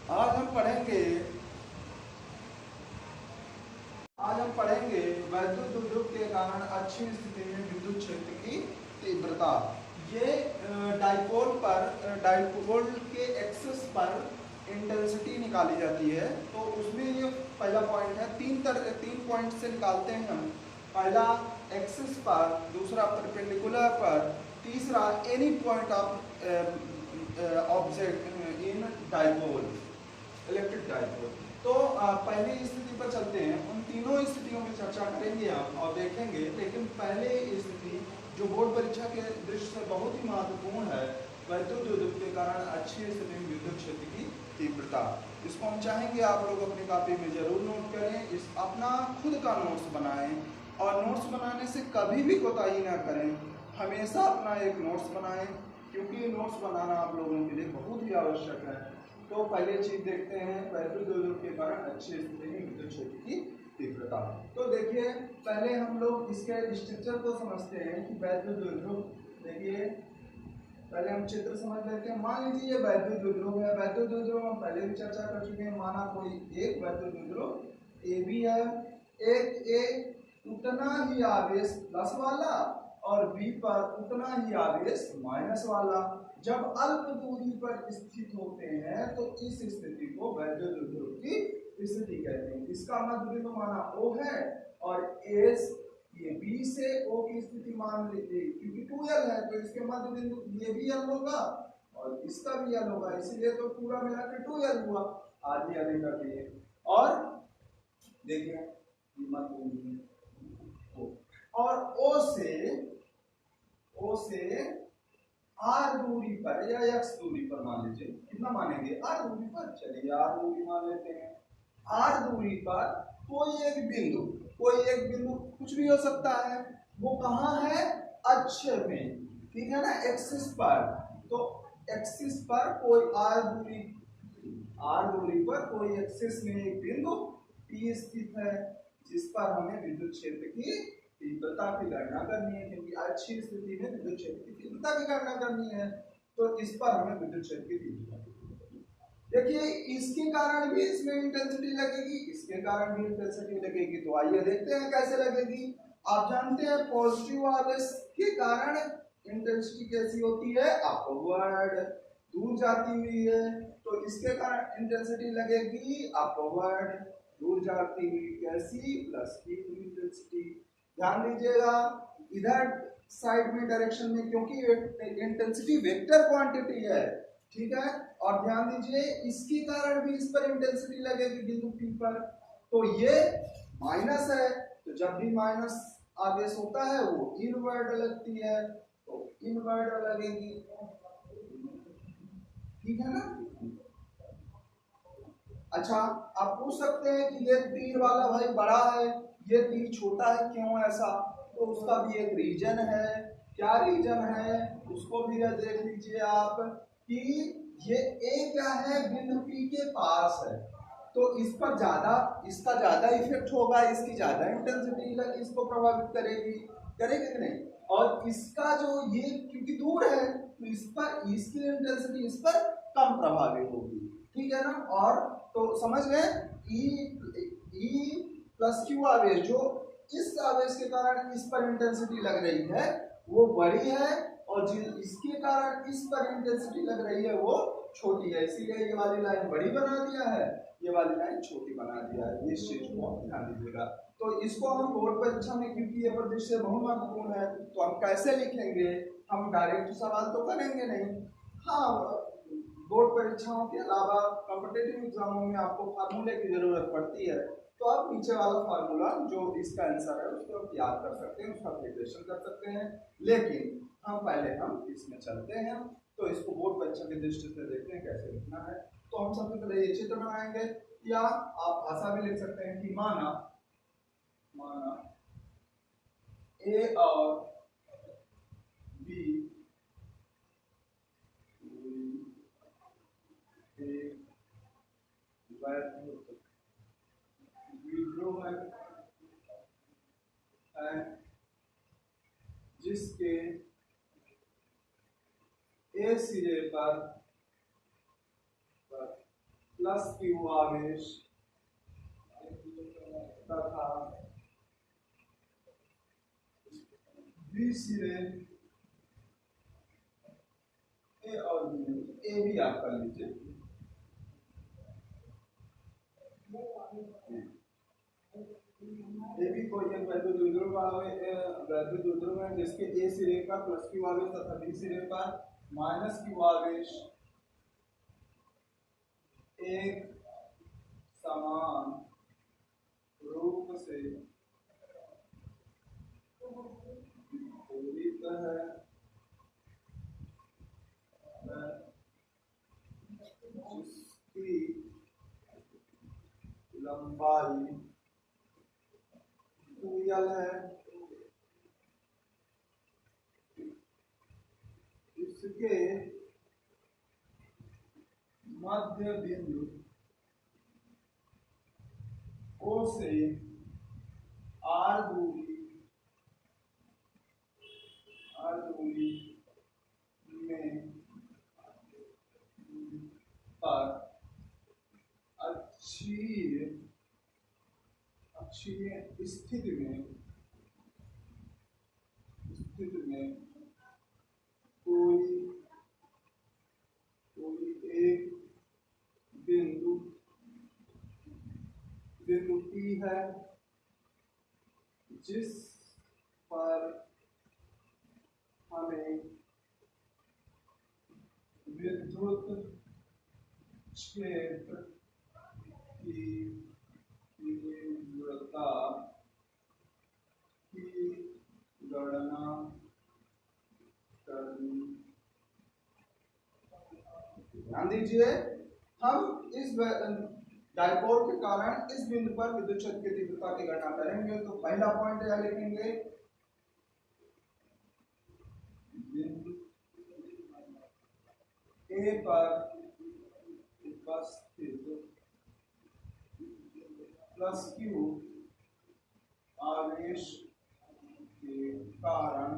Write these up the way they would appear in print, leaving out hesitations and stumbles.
आज हम पढ़ेंगे वैद्युत उद्योग के कारण अच्छी स्थिति में विद्युत क्षेत्र की तीव्रता। ये डाइपोल के एक्सिस पर इंटेंसिटी निकाली जाती है। तो उसमें ये पहला पॉइंट है, तीन पॉइंट से निकालते हैं हम। पहला एक्सिस पर, दूसरा परपेंडिकुलर पर, तीसरा any point of object in dipole, electric dipole. तो पहली स्थिति पर चलते हैं, उन तीनों स्थितियों की चर्चा करेंगे हम और देखेंगे। लेकिन पहले स्थिति जो बोर्ड परीक्षा के दृष्टि से बहुत ही महत्वपूर्ण है, वैद्युत उद्योग के कारण अच्छी स्थिति में विद्युत क्षेत्र की तीव्रता, इसको हम चाहेंगे आप लोग अपनी कॉपी में जरूर नोट करें। इस अपना खुद का नोट्स बनाएं और नोट्स बनाने से कभी भी कोताही ना करें। हमेशा अपना एक नोट्स बनाएं, क्योंकि नोट्स बनाना आप लोगों के लिए बहुत ही आवश्यक है। तो पहले चीज देखते हैं, वैद्युत उद्योग के कारण अच्छी स्थिति में विद्युत क्षेत्र की तीव्रता। तो देखिए, पहले हम लोग इसके स्ट्रक्चर को समझते हैं कि वैद्युत उद्योग, देखिए पहले हम चित्र समझ लेते हैं। मान लीजिए ये वैद्युत उद्योग है। वैद्युत उद्योग हम पहले भी चर्चा कर चुके हैं। माना कोई एक वैद्युत उद्योग ए बी है, एक ए उतना ही आवेश प्लस वाला और बी पर उतना ही आवेश माइनस वाला जब अल्प दूरी पर स्थित होते हैं, तो इस स्थिति को वैद्युत उद्योग की स्थिति कहते हैं। इसका मध्य बिंदु माना O है और एस ये बी से O की स्थिति मान लीजिए, क्योंकि 2L है तो इसके मध्य बिंदु ये भी L होगा और इसका भी L होगा, इसलिए तो पूरा मिलाकर 2L हुआ। आधी आधी कर दिए और देखिए मध्य बिंदु और O से R दूरी पर या X दूरी पर मान लीजिए, कितना मानेंगे R दूरी पर, चलिए R दूरी मान लेते हैं। R दूरी पर कोई एक बिंदु कुछ भी हो सकता है, वो कहाँ है, अक्ष में, ठीक है ना, एक्सिस पर। तो एक्सिस पर कोई R दूरी पर कोई एक्सिस में एक बिंदु P स्थित है, जिस पर हमें विद्युत क्षेत्र की तीव्रता की गणना करनी है, क्योंकि अच्छी स्थिति में विद्युत क्षेत्र की तीव्रता की गणना करनी है। तो इस पर हमें विद्युत क्षेत्र की तीव्रता, देखिए इसके कारण भी इसमें इंटेंसिटी लगेगी, इसके कारण भी इंटेंसिटी लगेगी। तो आइए देखते हैं कैसे लगेगी। आप जानते हैं पॉजिटिव आवेश के कारण इंटेंसिटी कैसी होती है, अपवर्ड, दूर जाती हुई है। तो इसके कारण इंटेंसिटी लगेगी अपवर्ड, दूर जाती हुई, कैसी, प्लस की इंटेंसिटी। ध्यान दीजिएगा इधर साइड में डायरेक्शन में, क्योंकि इंटेंसिटी वेक्टर क्वांटिटी है, ठीक है। और ध्यान दीजिए इसके कारण भी इस पर इंटेंसिटी लगेगी बिंदु P पर। तो ये माइनस है, तो जब भी माइनस आवेश होता है वो इनवर्ड लगती है, तो इनवर्ड लगेगी, ठीक है ना। अच्छा, आप पूछ सकते हैं कि ये तीर वाला भाई बड़ा है, ये तीर छोटा है, क्यों ऐसा? तो उसका भी एक रीजन है। क्या रीजन है उसको भी देख लीजिए आप, कि ये ए क्या है, बिंदु P के पास है, तो इस पर इसका ज्यादा इफेक्ट होगा, इसकी ज्यादा इंटेंसिटी इसको प्रभावित करेगी कि नहीं। और इसका जो ये क्योंकि दूर है, तो इस पर इसकी इंटेंसिटी इस पर कम प्रभावित होगी, ठीक है ना। और तो समझ गए, ई प्लस क्यू आवेश जो इस आवेश के कारण इस पर इंटेंसिटी लग रही है वो बड़ी है, और इसके कारण इस पर इंटेंसिटी लग रही है वो छोटी है। इसीलिए ये वाली लाइन बड़ी बना दिया है, ये वाली लाइन छोटी बना दिया है। इस चीज को ध्यान दीजिएगा। तो इसको हम बोर्ड परीक्षा में, क्योंकि ये परिदृश्य बहुत महत्वपूर्ण है, तो हम कैसे लिखेंगे, हम डायरेक्ट सवाल तो करेंगे नहीं। हाँ, बोर्ड परीक्षाओं के अलावा कॉम्पिटिटिव एग्जामों में आपको फार्मूले की जरूरत पड़ती है, तो आप नीचे वाला फार्मूला जो इसका आंसर है उसको आप याद कर सकते हैं, उसका प्रिपरेशन कर सकते हैं। लेकिन हम इसमें चलते हैं, तो इसको बोर्ड परीक्षा की दृष्टि से देखते हैं कैसे लिखना है। तो हम सबसे पहले ये चित्र बनाएंगे, या आप भाषा भी लिख सकते हैं कि माना ए और बी है जिसके ए सिरे पर प्लस क्यू आवेश तथा बी सिरे ए और बी, ए भी आप कर लीजिए, ए भी कोई एक वैद्युत द्विध्रुव है जिसके ए सिरे का प्लस क्यू आवेश तथा बी सिरे पर माइनस क्यू आवेश एक समान रूप से वितरित है, जिसकी लंबाई 2l है, इसके मध्य बिंदु O से R दूरी में पर अक्षीय स्थिति में कोई एक बिंदु P है जिस पर हमें विद्युत क्षेत्र की तीव्रता की गणना करनी। ध्यान दीजिए, हम इस डायपोल के कारण इस बिंदु पर विद्युत क्षेत्र की तीव्रता की गणना करेंगे। तो पहला पॉइंट यह लिखेंगे, बिंदु ए पर उपस्थित प्लस क्यू आवेश के कारण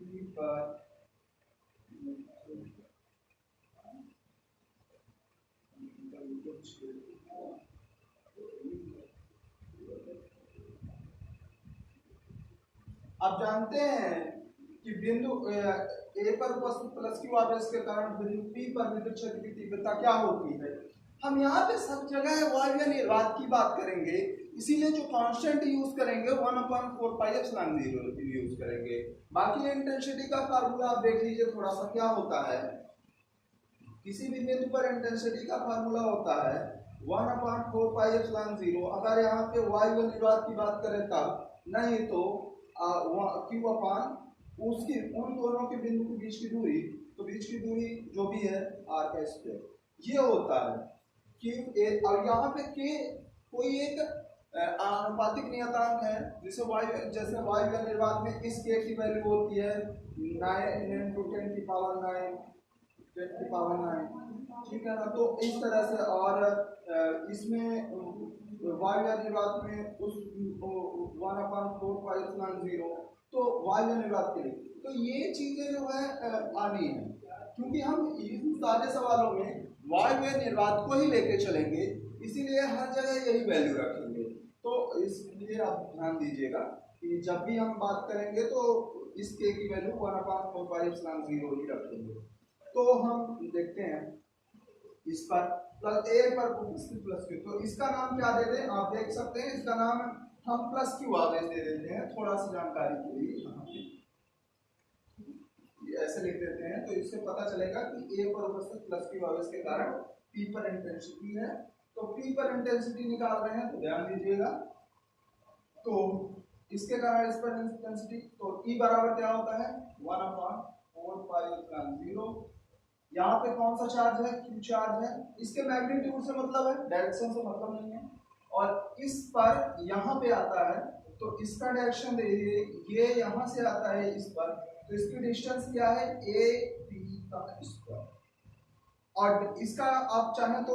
P पर आप जानते हैं कि बिंदु ए पर उपस्थित प्लस क्यू आवेश के कारण बिंदु पी पर विद्युत क्षेत्र की तीव्रता क्या होती है। हम यहाँ पे सब जगह वायवीय निर्वात की बात करेंगे, इसीलिए जो कांस्टेंट यूज करेंगे 1/4πε0 यूज करेंगे। बाकी इंटेंसिटी का फार्मूला आप देख लीजिए थोड़ा सा, क्या होता है, किसी भी बिंदु पर इंटेंसिटी का फार्मूला होता है 1/4πε0। अगर यहाँ पे वायवीय निर्वात की बात करें तब, नहीं तो क्यू अपान उसकी उन दोनों के बिंदु के बीच की दूरी, तो बीच की दूरी जो भी है r का स्क्वायर, ये होता है कि और यहाँ पे के कोई एक आनुपातिक नियतांक है, जैसे वायवीय निर्वात में इस के की वैल्यू होती है 9 × 10 की पावर 9, ठीक है ना। तो इस तरह से, और इसमें वायवीय निर्वात में उस 1/4πε0, तो वायवीय निर्वात के लिए तो ये चीजें जो है आनी है, क्योंकि हम इन सारे सवालों में वायवीय निर्वात को ही लेके चलेंगे, इसीलिए हर जगह यही वैल्यू रखेंगे। तो इसलिए आप ध्यान दीजिएगा कि जब भी हम बात करेंगे तो इस के की वैल्यू 1/4πε0 ही रखेंगे। तो हम देखते हैं इस पर प्लस ए पर उपस्थित प्लस क्यू, तो इसका नाम क्या दे दें, आप देख सकते हैं, इसका नाम हम प्लस क्यू आवेश दे देते हैं, थोड़ा सा जानकारी के लिए यहाँ पे ऐसे लिख देते हैं, तो इससे पता चलेगा कि ए पर उपस्थित प्लस क्यू आवेश के कारण पी पर इंटेंसिटी है। तो पी पर इंटेंसिटी निकाल रहे हैं, तो ध्यान दीजिएगा, तो इसके कारण इस पर इंटेंसिटी, तो ई बराबर क्या होता है 1/4πε0। यहाँ पे कौन सा चार्ज है, क्यू चार्ज है, इसके मैग्नीट्यूड से मतलब है, डायरेक्शन से मतलब नहीं है। और इस पर यहाँ पे आता है, तो इसका डायरेक्शन देखिए, ये यहाँ से आता है इस पर, तो इसकी डिस्टेंस क्या है ए पी का स्क्वायर। और इसका आप चाहें तो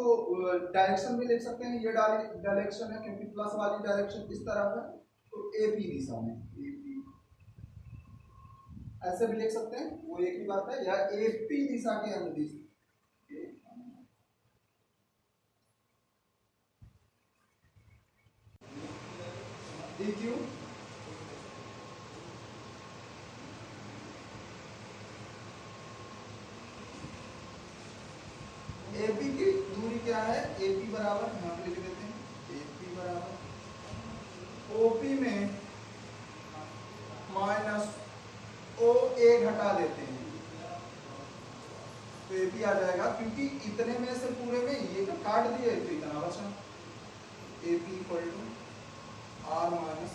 डायरेक्शन भी लिख सकते हैं, ये डायरेक्शन है क्योंकि प्लस वाली डायरेक्शन इस तरफ है, तो ए पी दिशा में, ए पी ऐसे भी लिख सकते हैं, वो एक ही बात है, या एपी दिशा के अनुदिश DQ AP की दूरी क्या है, AP बराबर यहाँ पे लिख देते हैं, AP बराबर OP में माइनस OA घटा देते हैं, तो AP आ जाएगा, क्योंकि इतने में से पूरे में ये तो काट दिए तो इतना बचा, AP equal to R minus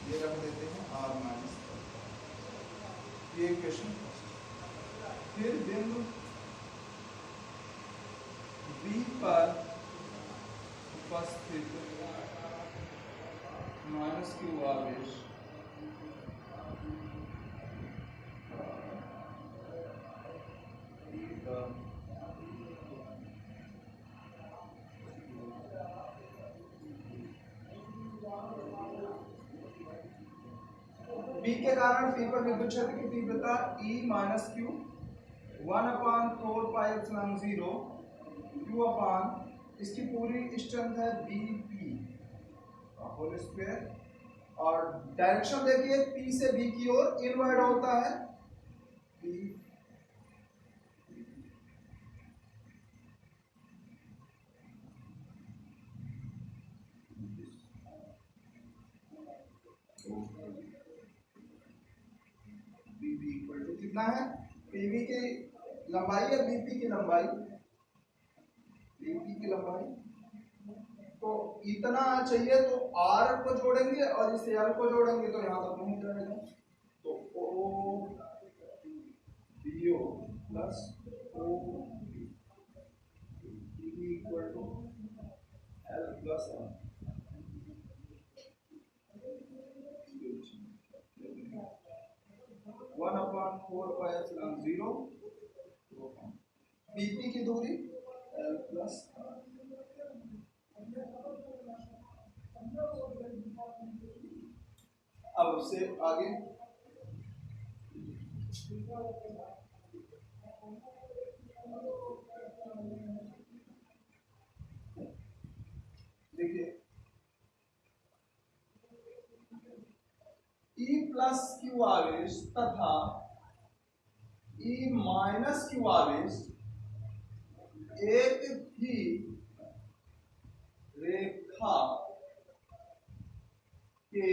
ये रख देते हैं R माइनस, ये इक्वेशन। फिर बिंदु B पर उपस्थित माइनस Q आवेश B के कारण P पर विद्युत क्षेत्र की तीव्रता E माइनस Q 1/4πε0 Q अपान इसकी पूरी स्ट्रेंथ है BP होल स्क्वायर, और डायरेक्शन देखिए P से B की ओर इनवर्ड होता है, P इक्वल टू कितना है, PV की लंबाई है BP की लंबाई, BP की लंबाई तो इतना चाहिए, तो R को जोड़ेंगे और इस L को जोड़ेंगे तो यहाँ तक पहुंच जाएगा, तो O BO plus O equal to L plus R, 1/4πε0 BP की दूरी L प्लस R। अब उससे आगे देखिए E प्लस Q आवेश तथा E माइनस Q आवेश एक ही रेखा के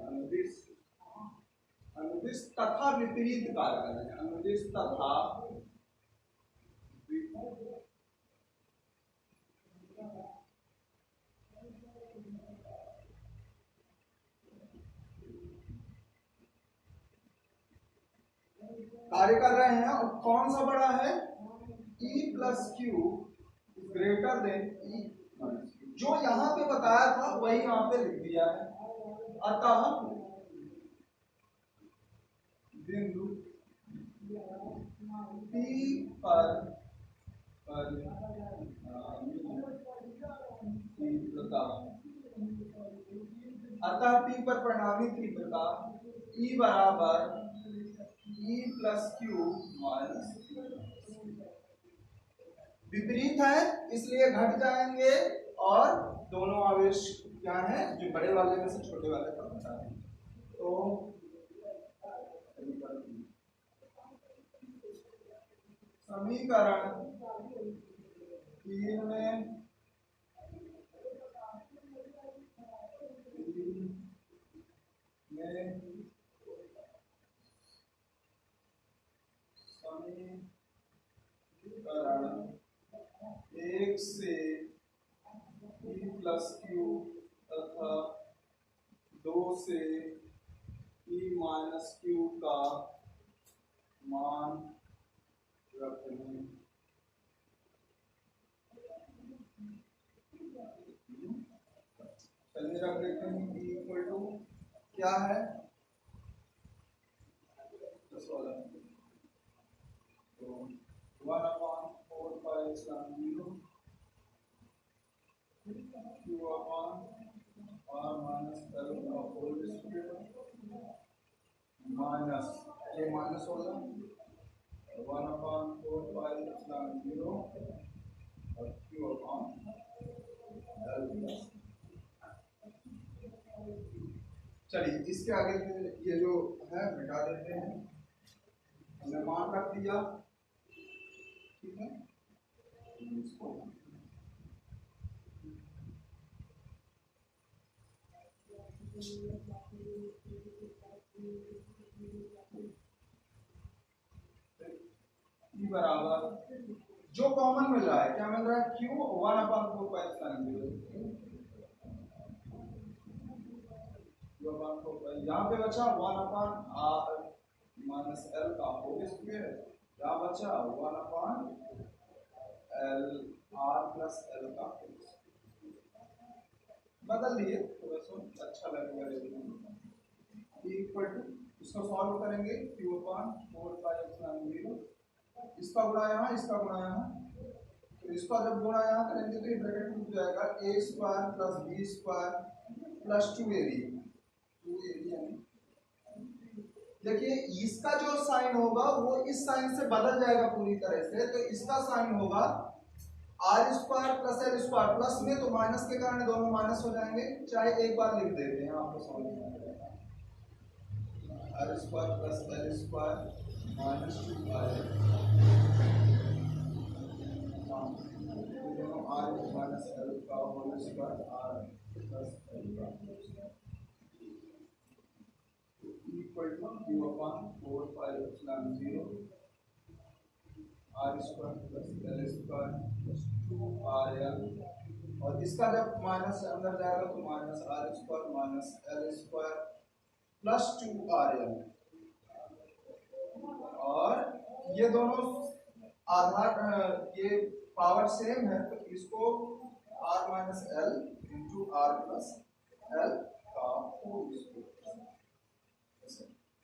अनुदिश अनुदिश तथा विपरीत कार्य करेंगे, अनुदिश तथा कार्य कर रहे हैं, और कौन सा बड़ा है, E plus Q greater than E, जो यहां पे बताया था वही यहां पे लिख दिया है, अतः बिंदु P पर तीव्रता, अतः P पर परिणामी तीव्रता E बराबर E प्लस Q माइनस, विपरीत है इसलिए घट जाएंगे, और दोनों आवेश क्या है, जो बड़े वाले में से छोटे वाले तक बचा है, तो समीकरण 3 में समीकरण 1 से E प्लस Q तथा 2 से E माइनस Q का मान रखने जब देखते हैं p इक्वल टू क्या है, तो 1/4 q/r माइनस l का होल स्क्वायर माइनस ये माइनस होगा 1/4 और q/l। चलिए इसके आगे ये जो है मिटा देते हैं, हमने मान रख दिया, ठीक है। इसको बराबर जो कॉमन मिल रहा है, क्या मिल रहा है, q 1/4 यहाँ पे बचा 1/r माइनस l का होल स्क्वायर, यहाँ बचा 1/r प्लस l का होल स्क्वायर। बदल दिए थोड़ा सा अच्छा लगेगा। इक्वल टू इसको सॉल्व करेंगे q/4 इसका गुणा यहाँ, इसका गुणा यहाँ, तो इसका जब गुणा यहाँ करेंगे तो ये ब्रैकेट टूट जाएगा, a square plus b square plus 2ab। देखिए इसका जो साइन होगा वो इस साइन से बदल जाएगा पूरी तरह से, तो इसका साइन होगा r square plus l square, plus में तो माइनस के कारण दोनों माइनस हो जाएंगे, चाहे एक बार लिख देते हैं आपको समझ में आएगा, r square plus l square minus 2r minus l का whole square r plus l का equal to q/4 r square plus l square plus 2rl, और इसका जब माइनस अंदर जाएगा तो minus r square minus l square plus 2rl, और ये दोनों आधार ये पावर सेम है तो इसको r minus l into r plus l का होल स्क्वायर।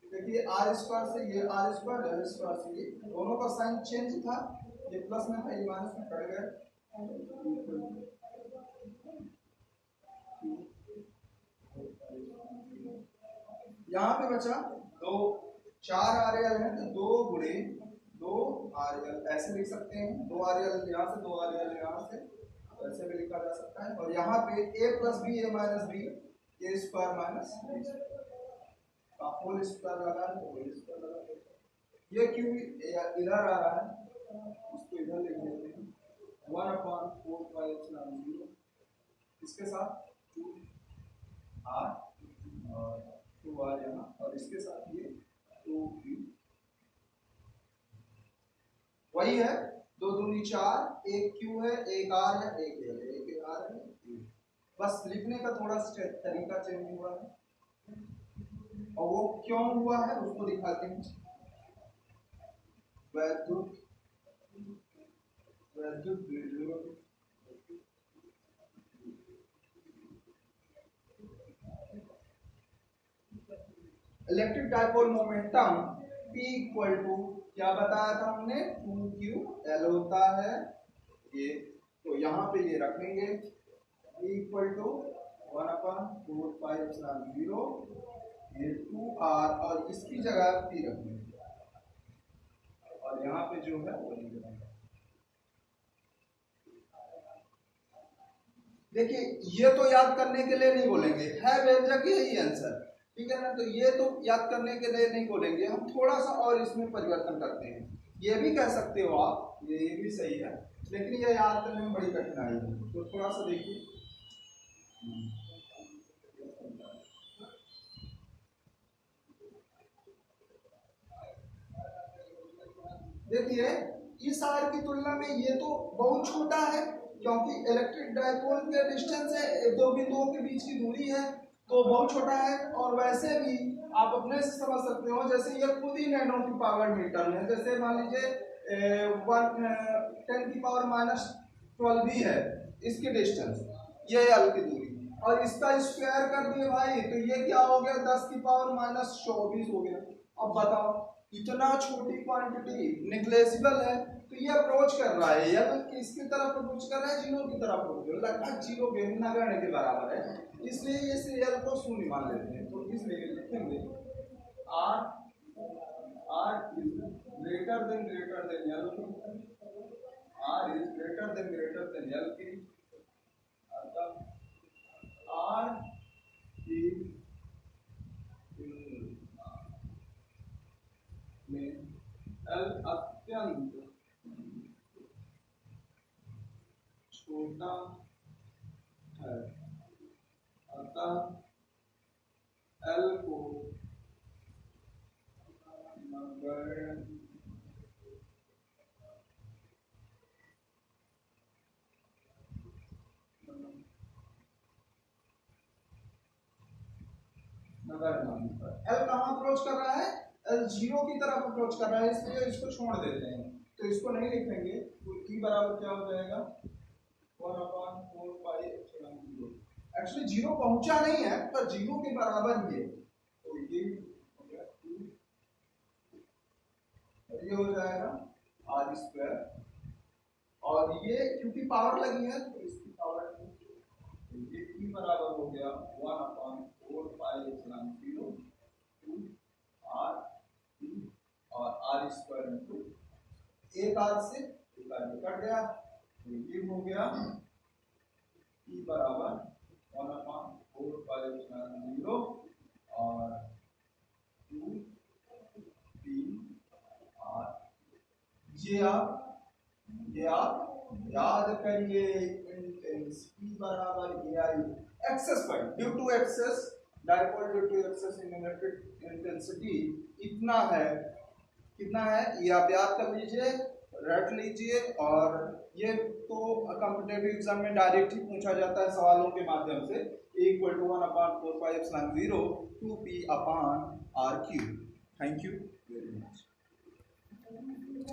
देखिए r स्क्वायर से ये r स्क्वायर, l स्क्वायर से ये दोनों का साइन चेंज था, ये प्लस में था ये माइनस में कट गया। यहाँ पे बचा दो 4 RL है तो 2 गुणे 2 RL ऐसे लिख सकते हैं, 2 RL यहाँ से 2 RL यहाँ से ऐसे भी लिखा जा सकता है, और यहाँ पे a plus B a minus B a square minus का होल स्क्वायर लगा है, होल स्क्वायर लगा है। ये क्यों इधर आ रहा है, इसको इधर लिख देते हैं 1/4 इसके साथ 2r और 2r यहाँ, और इसके साथ ये 2q, वही है 2 दूनी 4, एक q है, एक r है, एक l है, एक r है, बस लिखने का थोड़ा तरीका चेंज हुआ है, और वो क्यों हुआ है उसको दिखाते हैं। वैद्युत electric dipole momentum P equal to क्या बताया था हमने, 2ql होता है ये, तो यहाँ पे ये रखेंगे P इक्वल टू 1/4 ये 2r, और इसकी जगह P रखेंगे, और यहाँ पे जो है वो लिख देंगे। देखिए ये तो याद करने के लिए नहीं बोलेंगे, है व्यंजक यही आंसर, ठीक है ना, तो ये तो याद करने के लिए नहीं बोलेंगे, हम थोड़ा सा और इसमें परिवर्तन करते हैं। ये भी कह सकते हो आप, ये भी सही है, लेकिन ये याद करने में बड़ी कठिनाई है, तो थोड़ा सा देखिए। देखिए इस आर की तुलना में ये तो बहुत छोटा है, क्योंकि इलेक्ट्रिक डाइपोल के डिस्टेंस है, दो बिंदुओं के बीच की दूरी है, तो बहुत छोटा है। और वैसे भी आप अपने से समझ सकते हो, जैसे ये खुद ही नैनो की पावर मीटर है, जैसे मान लीजिए 10⁻⁻12 भी है इसकी डिस्टेंस, ये एल की दूरी, और इसका स्क्वायर कर दिए भाई, तो ये क्या हो गया 10 की पावर माइनस 24 हो गया। अब बताओ इतना छोटी क्वांटिटी निग्लेजिबल है, तो ये अप्रोच कर रहा है या तो किसकी तरफ अप्रोच कर रहा है, जीरो की तरफ अप्रोच कर रहा है। लगभग जीरो के नगण्य के बराबर है, इसलिए इस एल को शून्य मान लेते हैं। तो इसलिए लिखेंगे R is greater than L, R is greater than L की, अतः आर इज में एल अत्यंत छोटा है, अतः एल को एल कहाँ अप्रोच कर रहा है, एल जीरो की तरफ अप्रोच कर रहा है, इसलिए इसको छोड़ देते हैं, तो इसको नहीं लिखेंगे। तो ई बराबर क्या हो जाएगा 1/4 एप्सिलॉन जीरो। एक्चुअली जीरो पहुंचा नहीं है पर जीरो के बराबर ही है, तो ये हो गया 2, ये हो जाएगा आर स्क्वायर, और ये क्योंकि पावर लगी है तो इसकी पावर ये ई बराबर हो गया 1/4 एप्सिलॉन जीरो आर और आर स्क्वायर इंटू एक आर से एक आर कट गया, तो ये हो गया ई बराबर 1/4 एप्सिलॉन जीरो और 2 आर। ये आप याद करिए, इंटेंसिटी बराबर AI axis point due to axis dipole due to axis intensity इतना है, कितना है ये आप याद कर लीजिए, रट लीजिए। और ये तो कॉम्पिटिटिव एग्जाम में डायरेक्ट ही पूछा जाता है सवालों के माध्यम से, equal to 1/4 epsilon 0 2p upon r cube. Thank you very much.